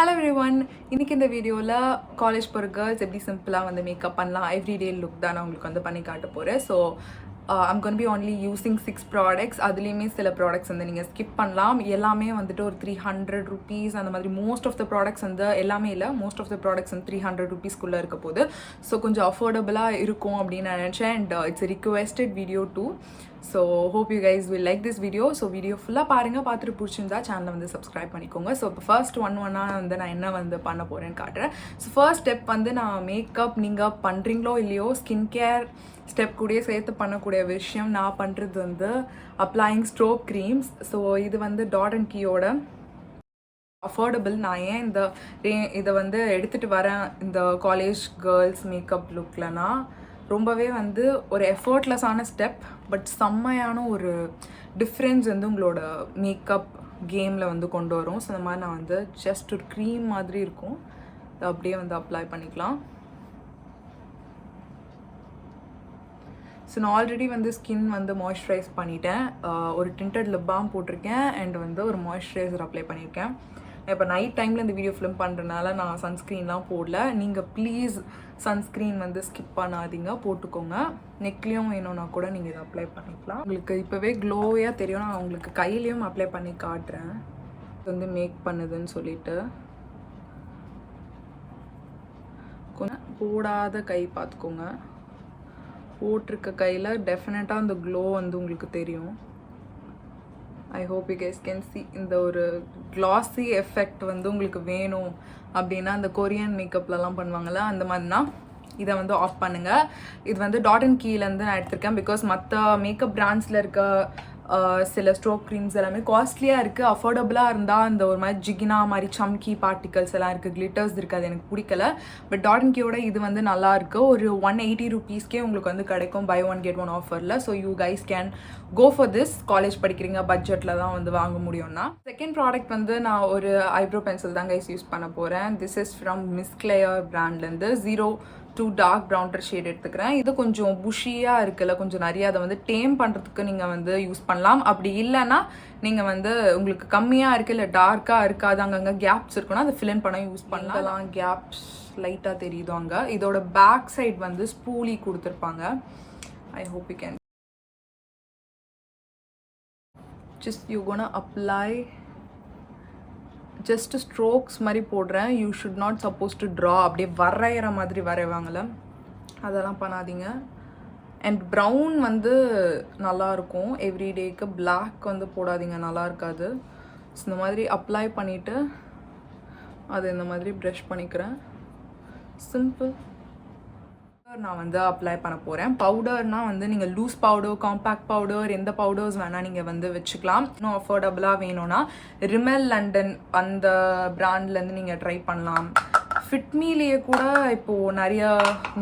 Hello everyone, இன்னைக்கு இந்த வீடியோவில் காலேஜ் போகிற கேர்ள்ஸ் எப்படி சிம்பிளாக வந்து மேக்கப் பண்ணலாம் எவ்ரிடே லுக் தான் நான் உங்களுக்கு வந்து பண்ணி காட்ட போகிறேன். So I'm gonna be only using 6 products. அதுலேயுமே சில ப்ராடக்ட்ஸ் வந்து நீங்கள் ஸ்கிப் பண்ணலாம். எல்லாமே வந்துட்டு ஒரு 300 rupees அந்த மாதிரி மோஸ்ட் ஆஃப் த ப்ராடக்ட்ஸ் வந்து எல்லாமே இல்லை, மோஸ்ட் ஆஃப் த ப்ராடக்ட்ஸ் வந்து 300 rupeesக்குள்ளே இருக்க போகுது. ஸோ கொஞ்சம் அஃபோர்டபுளாக இருக்கும் அப்படின்னு நான் நினச்சேன். And it's requested video too. So hope you guys will like this video. So video ஃபுல்லாக பாருங்கள், பார்த்துட்டு பிடிச்சிருந்தா சேனலை வந்து சப்ஸ்கிரைப் பண்ணிக்கோங்க. ஸோ இப்போ ஃபர்ஸ்ட் ஒன்னாக வந்து நான் என்ன வந்து பண்ண போகிறேன்னு காட்டுறேன். ஸோ ஃபர்ஸ்ட் ஸ்டெப் வந்து நான் மேக்கப் நீங்கள் பண்ணுறீங்களோ இல்லையோ ஸ்கின் கேர் ஸ்டெப் கூடயே சேர்த்து பண்ணக்கூடிய விஷயம் நான் பண்ணுறது வந்து அப்ளையிங் ஸ்ட்ரோப் க்ரீம்ஸ். ஸோ இது வந்து டாட் அண்ட் கீயோட அஃபோர்டபுள். நான் ஏன் இதை வந்து எடுத்துகிட்டு வரேன் இந்த காலேஜ் கேர்ள்ஸ் மேக்கப் லுக்லனா, ரொம்பவே வந்து ஒரு எஃபர்ட்லெஸ்ஸான ஸ்டெப், பட் செம்மையான ஒரு டிஃப்ரென்ஸ் வந்து உங்களோட மேக்கப் கேமில் வந்து கொண்டு வரும். ஸோ இந்த மாதிரி நான் வந்து ஜஸ்ட் ஒரு க்ரீம் மாதிரி இருக்கும், அதை அப்படியே வந்து அப்ளை பண்ணிக்கலாம். ஸோ நான் ஆல்ரெடி வந்து ஸ்கின் வந்து மாய்ஸ்சரைஸ் பண்ணிட்டேன். ஒரு டிண்டட் லிப் பாம் போட்டிருக்கேன் அண்ட் வந்து ஒரு மாய்ஸ்சரைசர் அப்ளை பண்ணியிருக்கேன். இப்போ நைட் டைமில் இந்த வீடியோ ஃபிலிம் பண்ணுறதுனால நான் சன்ஸ்க்ரீன்லாம் போடல. நீங்கள் ப்ளீஸ் சன்ஸ்க்ரீன் வந்து ஸ்கிப் பண்ணாதீங்க, போட்டுக்கோங்க. நெக்லேயும் வேணும்னா கூட நீங்கள் இதை அப்ளை பண்ணிக்கலாம். உங்களுக்கு இப்போவே க்ளோவாக தெரியும். நான் உங்களுக்கு கையிலையும் அப்ளை பண்ணி காட்டுறேன் இது வந்து மேக் பண்ணுதுன்னு சொல்லிட்டு. கொஞ்சம் போடாத கை பார்த்துக்கோங்க. போட்டிருக்க கையில் டெஃபினட்டாக அந்த க்ளோ வந்து உங்களுக்கு தெரியும். I hope you case can see. இந்த ஒரு க்ளாஸி எஃபெக்ட் வந்து உங்களுக்கு வேணும் அப்படின்னா அந்த கொரியன் மேக்கப்லலாம் பண்ணுவாங்கள்ல, அந்த மாதிரினா இதை வந்து ஆஃப் பண்ணுங்கள். இது வந்து டாட் அண்ட் கீலேருந்து நான் எடுத்திருக்கேன். பிகாஸ் மற்ற மேக்கப் பிராண்ட்ஸில் இருக்க சில ஸ்ட்ரோக் க்ரீம்ஸ் எல்லாமே காஸ்ட்லியாக இருக்குது. அஃபோர்டபுளாக இருந்தால் அந்த ஒரு மாதிரி ஜிகினா மாதிரி சம்கி பார்ட்டிகல்ஸ் எல்லாம் இருக்குது, கிளிட்டர்ஸ் இருக்குது, அது எனக்கு பிடிக்கல. பட் டாட் அண்ட் கீயோட இது வந்து நல்லா இருக்குது. ஒரு 180 rupeesக்கே உங்களுக்கு வந்து கிடைக்கும், buy one get one ஆஃபரில். So you guys can go for this. College படிக்கிறீங்க, பட்ஜெட்டில் தான் வந்து வாங்க முடியும்னா. செகண்ட் ப்ராடக்ட் வந்து நான் ஒரு ஐப்ரோ பென்சில் தான் கைஸ் யூஸ் பண்ண போகிறேன். திஸ் இஸ் ஃப்ரம் misclaire பிராண்ட்லேருந்து 02 டார்க் ப்ரௌன்டர் ஷேட் எடுத்துக்கிறேன். இது கொஞ்சம் புஷியாக இருக்குல்ல, கொஞ்சம் நிறைய அதை வந்து டேம் பண்ணுறதுக்கு நீங்கள் வந்து யூஸ் பண்ணலாம். அப்படி இல்லைன்னா நீங்கள் வந்து உங்களுக்கு கம்மியாக இருக்குது இல்லை டார்க்காக இருக்காது, அங்கங்கே கேப்ஸ் இருக்குன்னா அதை ஃபில் இன் பண்ண யூஸ் பண்ணலாம். கேப்ஸ் லைட்டாக தெரியுது அங்கே. இதோட பேக் சைட் வந்து ஸ்பூலி கொடுத்துருப்பாங்க. I hope you can just you gonna apply just strokes மாதிரி போடுறேன். You should not suppose to draw, அப்படியே வரைகிற மாதிரி வரைவாங்கள்ல, அதெல்லாம் பண்ணாதீங்க. அண்ட் ப்ரௌன் வந்து நல்லாயிருக்கும் எவ்ரிடேக்கு, பிளாக் வந்து போடாதீங்க, நல்லா இருக்காது. ஸோ இந்த மாதிரி அப்ளை பண்ணிவிட்டு அது இந்த மாதிரி ப்ரஷ் பண்ணிக்கிறேன். சிம்பிள். நான் வந்து அப்ளை பண்ண போகிறேன். பவுடர்னால் வந்து நீங்கள் லூஸ் பவுடர், காம்பேக்ட் பவுடர், எந்த பவுடர்ஸ் வேணால் நீங்கள் வந்து வச்சுக்கலாம். இன்னும் அஃபோர்டபுளாக வேணும்னா ரிமெல் லண்டன் அந்த பிராண்ட்லேருந்து நீங்கள் ட்ரை பண்ணலாம். ஃபிட்மீலேயே கூட இப்போது நிறைய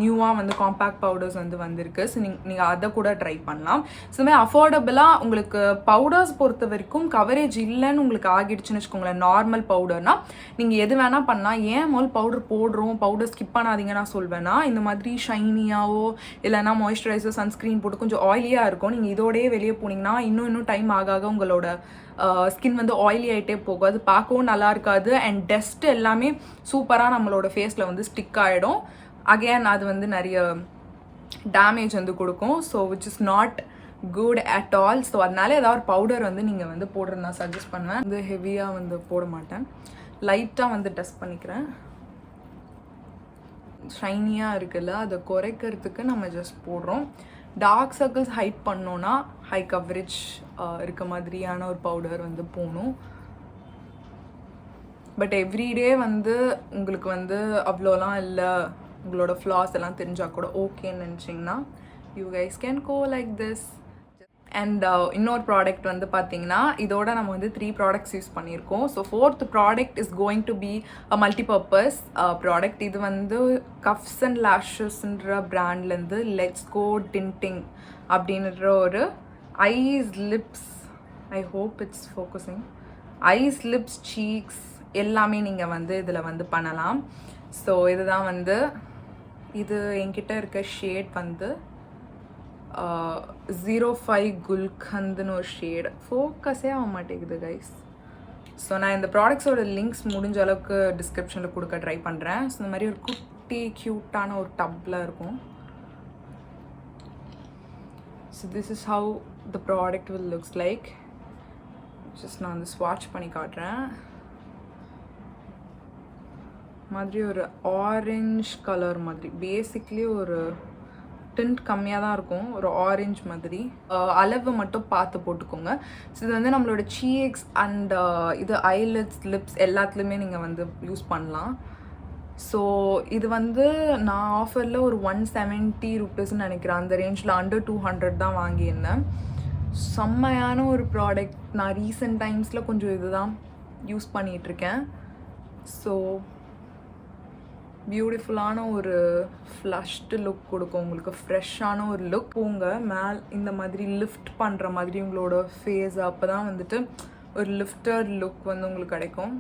நியூவாக வந்து காம்பேக்ட் பவுடர்ஸ் வந்து வந்திருக்கு. ஸோ நீங்கள் அதை கூட ட்ரை பண்ணலாம். ஸோ மாதிரி அஃபோர்டபுளாக உங்களுக்கு பவுடர்ஸ் பொறுத்த வரைக்கும் கவரேஜ் இல்லைன்னு உங்களுக்கு ஆகிடுச்சுன்னு வச்சுக்கோங்களேன். நார்மல் பவுடர்னால் நீங்கள் எது வேணால் பண்ணலாம். ஏன் முதல் பவுடர் போடுறோம், பவுடர் ஸ்கிப் பண்ணாதீங்க நான் சொல்வேன்னா, இந்த மாதிரி ஷைனியாவோ இல்லைனா மாய்ஸ்சரைசர் சன்ஸ்க்ரீன் போட்டு கொஞ்சம் ஆயிலியாக இருக்கும். நீங்கள் இதோடய வெளியே போனீங்கன்னா இன்னும் டைம் ஆக உங்களோட ஸ்கின் வந்து ஆயிலி ஆகிட்டே போகும். அது பார்க்கவும் நல்லா இருக்காது. அண்ட் டஸ்ட் எல்லாமே சூப்பராக நம்மளோட ஃபேஸில் வந்து ஸ்டிக் ஆகிடும். அகேன் அது வந்து நிறைய டேமேஜ் வந்து கொடுக்கும். So which is not good at all. So அதனால ஏதாவது ஒரு பவுடர் வந்து நீங்கள் வந்து போடுறது நான் சஜஸ்ட் பண்ணுவேன். வந்து ஹெவியாக வந்து போட மாட்டேன், லைட்டாக வந்து டஸ்ட் பண்ணிக்கிறேன். ஷைனியாக இருக்குல்ல, அதை குறைக்கிறதுக்கு நம்ம ஜஸ்ட் போடுறோம். டார்க் சர்க்கிள்ஸ் ஹைட் பண்ணோன்னா ஹை கவரேஜ் இருக்க மாதிரியான ஒரு பவுடர் வந்து போகணும். பட் எவ்ரிடே வந்து உங்களுக்கு வந்து அவ்வளோலாம் இல்லை, உங்களோட ஃப்ளாஸ் எல்லாம் தெரிஞ்சால் கூட ஓகேன்னு நினச்சிங்கன்னா you guys can go like this. And இன்னொரு ப்ராடக்ட் வந்து பார்த்தீங்கன்னா, இதோட நம்ம வந்து 3 ப்ராடக்ட்ஸ் யூஸ் பண்ணியிருக்கோம். So 4th product is going to be a multipurpose product. இது வந்து கஃப்ஸ் அண்ட் லேஷஸ்ன்ற பிராண்ட்லேருந்து லெட்ஸ் கோ டிண்டிங் அப்படின்ற ஒரு eyes, lips, I hope it's focusing, eyes, lips, cheeks எல்லாமே நீங்கள் வந்து இதில் வந்து பண்ணலாம். ஸோ இதுதான் வந்து இது என்கிட்ட இருக்க ஷேட் வந்து 05 குல்கந்துன்னு ஒரு ஷேட். ஃபோக்கஸே ஆக மாட்டேங்குது கைஸ். ஸோ நான் இந்த ப்ராடக்ட்ஸோட லிங்க்ஸ் முடிஞ்ச அளவுக்கு டிஸ்கிரிப்ஷனில் கொடுக்க ட்ரை பண்ணுறேன். ஸோ இந்த மாதிரி ஒரு குட்டி க்யூட்டான ஒரு டப்பில் இருக்கும். So this is how the product will looks like. Just நான் வந்து ஸ்வாட்ச் பண்ணி காட்டுறேன். மாதிரி ஒரு ஆரஞ்ச் கலர் மாதிரி, பேசிக்லி ஒரு டிண்ட் கம்மியாக தான் இருக்கும், ஒரு ஆரஞ்ச் மாதிரி. அளவு மட்டும் பார்த்து போட்டுக்கோங்க. ஸோ இது வந்து நம்மளோட சீக்ஸ் அண்ட் இது ஐலிட்ஸ், லிப்ஸ் எல்லாத்துலேயுமே நீங்கள் வந்து யூஸ் பண்ணலாம். ஸோ இது வந்து நான் ஆஃபரில் ஒரு 170 ருபீஸ்ன்னு நினைக்கிறேன், அந்த ரேஞ்சில் அண்டர் 200 தான் வாங்கியிருந்தேன். செம்மையான ஒரு ப்ராடக்ட். நான் ரீசெண்ட் டைம்ஸில் கொஞ்சம் இதுதான் யூஸ் பண்ணிகிட்ருக்கேன். ஸோ பியூட்டிஃபுல்லான ஒரு ஃப்ளஷ்டு லுக் கொடுக்கும் உங்களுக்கு, ஃப்ரெஷ்ஷான ஒரு லுக். போங்க மேல் இந்த மாதிரி லிஃப்ட் பண்ணுற மாதிரி உங்களோட ஃபேஸ், அப்போ தான் வந்துட்டு ஒரு லிஃப்டட் லுக் வந்து உங்களுக்கு கிடைக்கும்.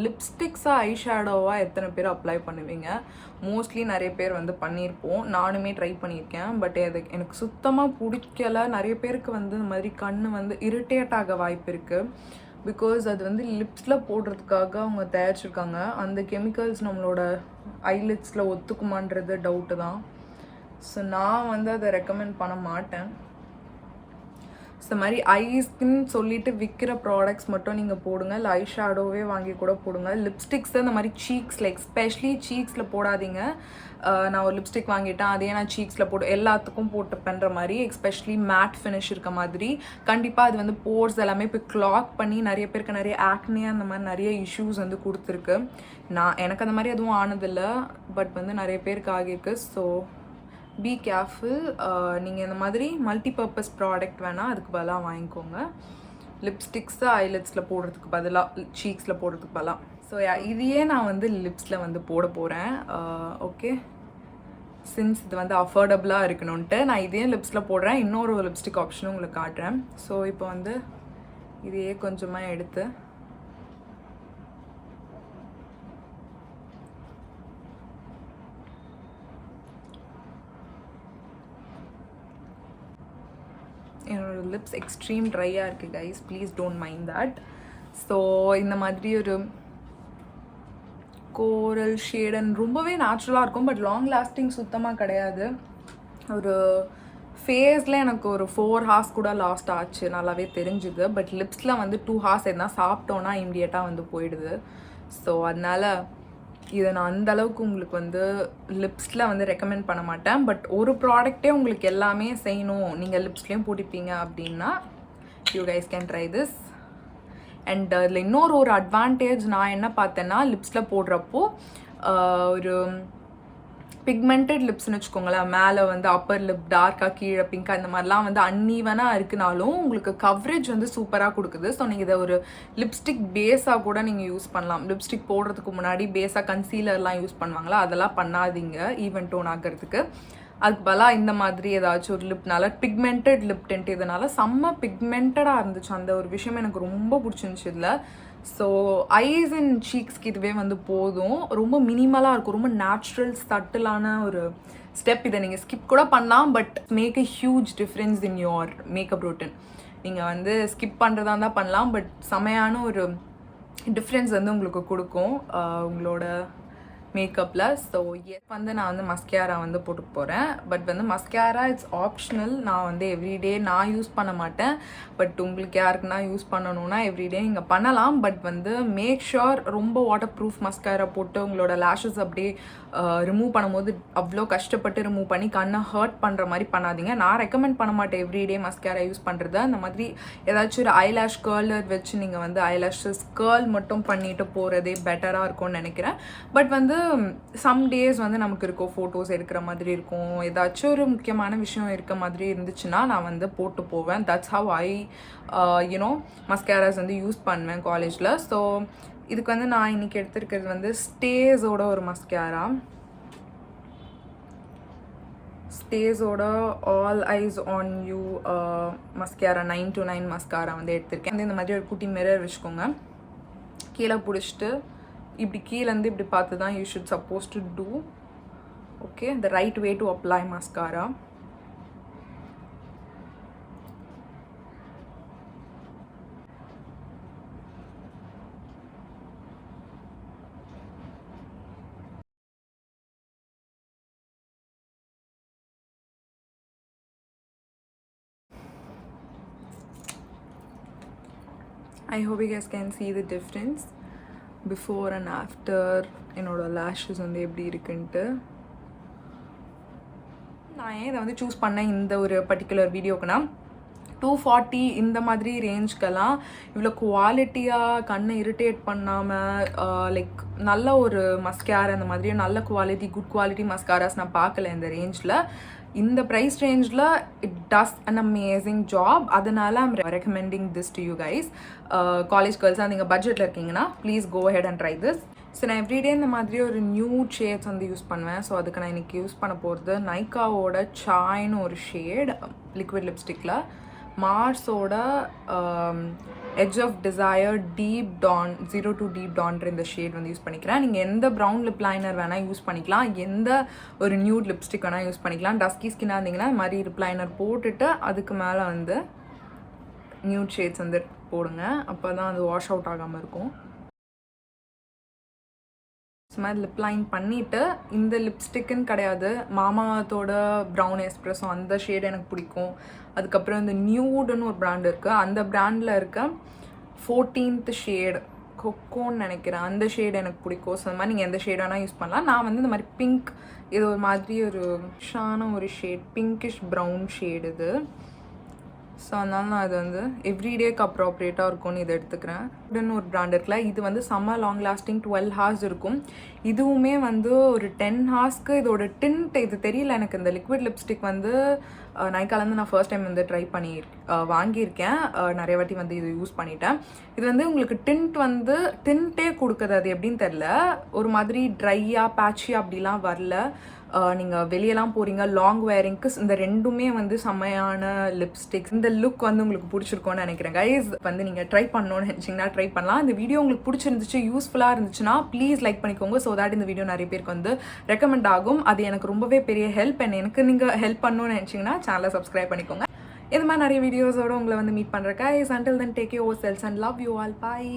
லிப்ஸ்டிக்ஸாக ஐ ஷேடோவாக எத்தனை பேர் அப்ளை பண்ணுவீங்க? மோஸ்ட்லி நிறைய பேர் வந்து பண்ணியிருப்போம், நானுமே ட்ரை பண்ணியிருக்கேன். பட் அது எனக்கு சுத்தமாக பிடிக்கலை. நிறைய பேருக்கு வந்து இந்த மாதிரி கண் வந்து இரிட்டேட் ஆக வாய்ப்பு இருக்குது. பிகாஸ் அது வந்து லிப்ஸில் போடுறதுக்காக அவங்க தயாரிச்சிருக்காங்க. அந்த கெமிக்கல்ஸ் நம்மளோட ஐலிட்ஸில் ஒத்துக்குமான்றது டவுட்டு தான். ஸோ நான் வந்து அதை ரெக்கமெண்ட் பண்ண மாட்டேன். ஸோ இந்த மாதிரி ஐஸ்க்குன்னு சொல்லிட்டு விற்கிற ப்ராடக்ட்ஸ் மட்டும் நீங்கள் போடுங்க, இல்லை ஐ ஷேடோவே வாங்கி கூட போடுங்க. லிப்ஸ்டிக்ஸை இந்த மாதிரி சீக்ஸில், எஸ்பெஷலி சீக்ஸில் போடாதீங்க. நான் ஒரு லிப்ஸ்டிக் வாங்கிட்டேன், அதே நான் சீக்ஸில் போட்டு எல்லாத்துக்கும் போட்டு பண்ணுற மாதிரி, எஸ்பெஷலி மேட் ஃபினிஷ் இருக்க மாதிரி. கண்டிப்பாக அது வந்து போர்ஸ் எல்லாமே இப்போ கிளாக் பண்ணி நிறைய பேருக்கு நிறைய ஆக்னே அந்த மாதிரி நிறைய இஷ்யூஸ் வந்து கொடுத்துருக்கு. எனக்கு அந்த மாதிரி எதுவும் ஆனதில்லை, பட் வந்து நிறைய பேருக்கு ஆகியிருக்கு. So be careful. நீங்கள் இந்த மாதிரி மல்டிபர்பஸ் ப்ராடக்ட் வேணால் அதுக்கு பதிலாக வாங்கிக்கோங்க. லிப்ஸ்டிக்ஸை ஐலட்ஸில் போடுறதுக்கு பதிலாக, சீக்ஸில் போடுறதுக்கு பதிலாக. ஸோ இதையே நான் வந்து லிப்ஸில் வந்து போட போகிறேன். ஓகே, சின்ஸ் இது வந்து அஃபோர்டபுளாக இருக்கணும்ன்ட்டு நான் இதையே லிப்ஸில் போடுறேன். இன்னொரு லிப்ஸ்டிக் ஆப்ஷனும் உங்களுக்கு காட்டுறேன். ஸோ இப்போ வந்து இதையே கொஞ்சமாக எடுத்து என்னோட லிப்ஸ் எக்ஸ்ட்ரீம் ட்ரையாக இருக்குது guys, please don't mind that. So இந்த மாதிரி ஒரு கோரல் ஷேட் அண்ட் ரொம்பவே நேச்சுரலாக இருக்கும், பட் லாங் லாஸ்டிங் சுத்தமாக கிடையாது. ஒரு ஃபேஸில் எனக்கு ஒரு 4 hours கூட லாஸ்ட் ஆச்சு, நல்லாவே தெரிஞ்சுது. பட் லிப்ஸில் வந்து 2 hours எதுனா சாப்பிட்டோன்னா இம்மிடியேட்டாக வந்து போயிடுது. ஸோ அதனால் இதை நான் அந்தளவுக்கு உங்களுக்கு வந்து லிப்ஸில் வந்து ரெக்கமெண்ட் பண்ண மாட்டேன். பட் ஒரு ப்ராடக்டே உங்களுக்கு எல்லாமே செய்யணும், நீங்கள் லிப்ஸ்லேயும் போட்டிப்பீங்க அப்படின்னா you guys can try this. And இதில் இன்னொரு அட்வான்டேஜ் நான் என்ன பார்த்தேன்னா, லிப்ஸில் போடுறப்போ ஒரு பிக்மெண்டட் லிப்ஸ்ன்னு வச்சுக்கோங்களேன், மேலே வந்து அப்பர் லிப் டார்க்காக, கீழே பிங்காக, இந்த மாதிரிலாம் வந்து அன்ஈவனாக இருக்குனாலும் உங்களுக்கு கவரேஜ் வந்து சூப்பராக கொடுக்குது. ஸோ நீங்கள் இதை ஒரு லிப்ஸ்டிக் பேஸாக கூட நீங்கள் யூஸ் பண்ணலாம். லிப்ஸ்டிக் போடுறதுக்கு முன்னாடி பேஸாக கன்சீலர்லாம் யூஸ் பண்ணுவாங்களா, அதெல்லாம் பண்ணாதீங்க ஈவன் டோன் ஆகிறதுக்கு. அதுக்கு பதிலாக இந்த மாதிரி ஏதாச்சும் ஒரு லிப்னால பிக்மெண்டட் லிப் டென்ட், இதனால் செம்ம பிக்மெண்டடாக இருந்துச்சு. அந்த ஒரு விஷயம் எனக்கு ரொம்ப பிடிச்சிருந்துச்சு இதில். ஸோ ஐஸ் அண்ட் சீக்ஸ்க்கு இதுவே வந்து போதும், ரொம்ப மினிமலாக இருக்கும், ரொம்ப நேச்சுரல் சட்டிலான ஒரு ஸ்டெப். இதை நீங்கள் ஸ்கிப் கூட பண்ணலாம், but make a huge difference in your makeup routine. நீங்கள் வந்து ஸ்கிப் பண்ணுறதா தான் பண்ணலாம், பட் செமையான ஒரு டிஃப்ரென்ஸ் வந்து உங்களுக்கு கொடுக்கும் உங்களோட மேக்கப்பில். ஸோ வந்து நான் வந்து மஸ்காரா வந்து போட்டு போகிறேன். பட் வந்து மஸ்காரா இட்ஸ் ஆப்ஷனல். நான் வந்து எவ்ரிடே நான் யூஸ் பண்ண மாட்டேன். பட் உங்களுக்கு யாருக்குன்னா யூஸ் பண்ணணுன்னா எவ்ரிடே நீங்கள் பண்ணலாம். பட் வந்து மேக் ஷுர் ரொம்ப வாட்டர் ப்ரூஃப் மஸ்காரா போட்டு உங்களோட லேஷஸ் அப்படியே ரிமூவ் பண்ணும்போது அவ்வளோ கஷ்டப்பட்டு ரிமூவ் பண்ணி கண்ணை ஹர்ட் பண்ணுற மாதிரி பண்ணாதீங்க. நான் ரெக்கமெண்ட் பண்ண மாட்டேன் எவ்ரிடே மஸ்காரா யூஸ் பண்ணுறது. அந்த மாதிரி ஏதாச்சும் ஒரு ஐலாஷ் கர்லர் வச்சு நீங்கள் வந்து ஐலாஷஸ் கர்ல் மட்டும் பண்ணிட்டு போகிறதே பெட்டராக இருக்கும்னு நினைக்கிறேன். பட் வந்து சம் டேஸ் வந்து நமக்கு இருக்கும், ஃபோட்டோஸ் எடுக்கிற மாதிரி இருக்கும், ஏதாச்சும் ஒரு முக்கியமான விஷயம் இருக்க மாதிரி இருந்துச்சுன்னா நான் வந்து போட்டு போவேன். That's how I you know mascaras வந்து யூஸ் பண்ணுவேன் காலேஜில். ஸோ இதுக்கு வந்து நான் இன்றைக்கி எடுத்துருக்கிறது வந்து ஸ்டேஸோட ஒரு மஸ்காரா, ஸ்டேஸோட all eyes on you mascara 9 to 9 mascara வந்து எடுத்திருக்கேன். வந்து இந்த மாதிரி ஒரு குட்டி மிரர் வச்சுக்கோங்க, கீழே பிடிச்சிட்டு இப்படி கீழேருந்து இப்படி பார்த்து தான் you should suppose to do. Okay, the right way to apply mascara. I hope you guys can see the difference before and after என்னோட lashes வந்து எப்படி இருக்குன்ட்டு. நான் ஏன் இதை வந்து சூஸ் பண்ணேன் இந்த ஒரு பர்டிகுலர் வீடியோக்குன்னா 240 இந்த மாதிரி ரேஞ்ச்க்கெல்லாம் இவ்வளோ குவாலிட்டியாக கண்ணை இரிட்டேட் பண்ணாமல் லைக் நல்ல ஒரு மஸ்காரா அந்த மாதிரி நல்ல குவாலிட்டி குட் குவாலிட்டி மஸ்காராஸ் நான் பார்க்கல இந்த ரேஞ்சில். இந்த ப்ரைஸ் ரேஞ்சில் it does an amazing job. அதனால I'm recommending this to you guys. College கேர்ள்ஸாக நீங்கள் பட்ஜெட்டில் இருக்கீங்கன்னா please go head and try this. So நான் எவ்ரிடே இந்த மாதிரி ஒரு நியூட் ஷேட்ஸ் வந்து யூஸ் பண்ணுவேன். ஸோ அதுக்கு நான் இன்றைக்கி யூஸ் பண்ண போகிறது நைக்காவோட சாய்னு ஒரு ஷேட் லிக்விட் லிப்ஸ்டிக்கில் மார்ஸோட edge of desire deep tan 02 deep டான்ற இந்த ஷேட் வந்து யூஸ் பண்ணிக்கிறேன். நீங்கள் எந்த ப்ரௌன் லிப் லைனர் வேணால் யூஸ் பண்ணிக்கலாம், எந்த ஒரு நியூட் லிப்ஸ்டிக் வேணால் யூஸ் பண்ணிக்கலாம். டஸ்கி ஸ்கின்னாக இருந்தீங்கன்னா இது மாதிரி லிப் லைனர் போட்டுட்டு அதுக்கு மேலே வந்து நியூட் ஷேட்ஸ் வந்து போடுங்க. அப்போ தான் அது வாஷ் அவுட் ஆகாமல் இருக்கும். மாதிரி லிப் லைன் பண்ணிவிட்டு இந்த லிப்ஸ்டிக்குன்னு கிடையாது, மாமாத்தோட ப்ரௌன் எஸ்ப்ரெஸோ அந்த ஷேட் எனக்கு பிடிக்கும். அதுக்கப்புறம் இந்த நியூடுன்னு ஒரு பிராண்ட் இருக்குது, அந்த பிராண்டில் இருக்க 14th ஷேட் கொக்கோன்னு நினைக்கிறேன், அந்த ஷேட் எனக்கு பிடிக்கும். ஸோ அந்த மாதிரி நீங்கள் எந்த ஷேடானா யூஸ் பண்ணலாம். நான் வந்து இந்த மாதிரி பிங்க், இது ஒரு மாதிரி ஒரு ஷான ஒரு ஷேட், பிங்கிஷ் ப்ரௌன் ஷேட் இது. ஸோ அதனால நான் இது வந்து எவ்ரிடேக்கு அப்ராப்ரியேட்டாக இருக்கும்னு இதை எடுத்துக்கிறேன். உடன் ஒரு பிராண்ட் இருக்குல்ல, இது வந்து செம்ம லாங் லாஸ்டிங் 12 hours இருக்கும். இதுவுமே வந்து ஒரு 10 hoursக்கு இதோட டிண்ட் இது தெரியல எனக்கு. இந்த லிக்விட் லிப்ஸ்டிக் வந்து நைக்காலேருந்து நான் ஃபர்ஸ்ட் டைம் வந்து ட்ரை பண்ணி வாங்கியிருக்கேன். நிறைய வாட்டி வந்து இது யூஸ் பண்ணிட்டேன். இது வந்து உங்களுக்கு டிண்ட் வந்து டிண்ட்டே கொடுக்குது, அது எப்படின்னு தெரில, ஒரு மாதிரி ட்ரையாக பேட்சியாக அப்படிலாம் வரல. நீங்கள் வெளியெல்லாம் போகிறீங்க லாங் வேரிங்க்கு இந்த ரெண்டுமே வந்து செம்மையான லிப்ஸ்டிக்ஸ். இந்த லுக் வந்து உங்களுக்கு பிடிச்சிருக்கோன்னு நினைக்கிறேன் கைஸ். வந்து நீங்கள் ட்ரை பண்ணணும்னு நினச்சிங்கன்னா ட்ரை பண்ணலாம். இந்த வீடியோ உங்களுக்கு பிடிச்சிருந்துச்சு, யூஸ்ஃபுல்லாக இருந்துச்சுன்னா ப்ளீஸ் லைக் பண்ணிக்கோங்க. ஸோ தட் இந்த வீடியோ நிறைய பேருக்கு வந்து ரெக்கமெண்ட் ஆகும். அது எனக்கு ரொம்பவே பெரிய ஹெல்ப். எனக்கு நீங்கள் ஹெல்ப் பண்ணணும்னு நினச்சிங்கன்னா சேனலை சப்ஸ்கிரைப் பண்ணிக்கோங்க. இது மாதிரி நிறைய வீடியோஸோடு உங்களை வந்து மீட் பண்ணுறேன் guys. until then take care of yourselves and love you all. Bye.